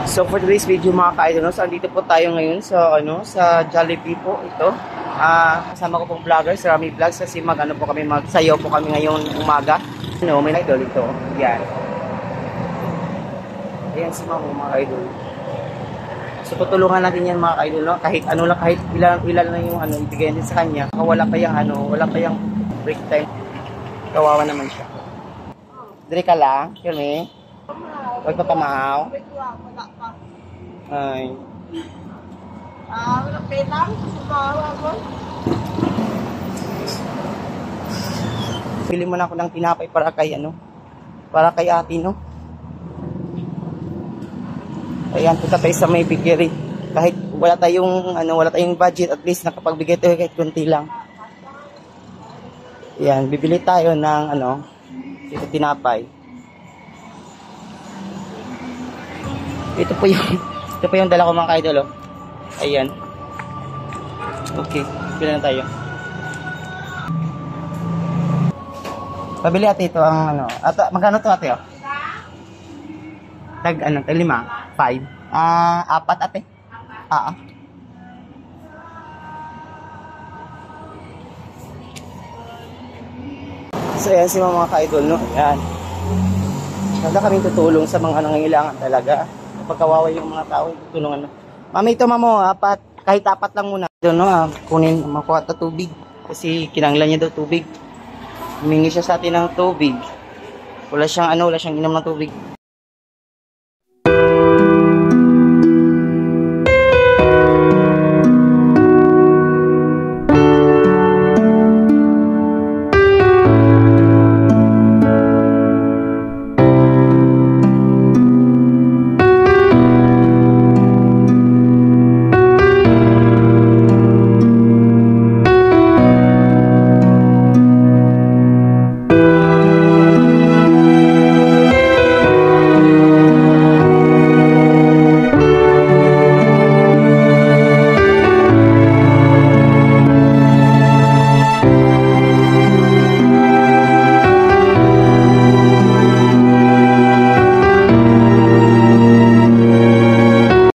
So for today's video mga ka-idol, no, so andito po tayo ngayon sa sa Jollibee po ito. Kasama ko pong vlogger, si Rami Vlogs, kasi magsayaw po kami ngayong umaga. No, may idol ito. Yan. Ayan si Mamo mga idol. So tutulungan natin yan mga ka-idol, no? Kahit ano lang, kahit ilan lang yung ibigay din sa kanya. Wala pa yung break time. Kawawa naman siya. Diri ka lang, Kirme. Huwag pa pamahaw. Ay. Wala pelang. Pili mo na ako ng tinapay para kay ate, no? Ayan, punta tayo sa may bigiri. Kahit wala tayong budget, at least nakapagbigay tayo kahit kunti lang. Ayan, bibili tayo ng ito tinapay. Ito po yung dala ko mga ka-idol, oh. Ayan. Okay, bili na tayo. Pabili ate ito ang magkano to ate, oh? Tag 5? 4 ate. So ayan si mga ka-idol, no? Ayan. Nanda kaming tutulong sa mga nangangailangan talaga. Kapag kawawa yung mga tao, tutulungan mo. Mami, ito mamo, kahit 4 lang muna. Doon, no, kunin, makuha ito tubig. Kasi kinanglan niya daw tubig. Humingi siya sa atin ng tubig. Wala siyang inom ng tubig.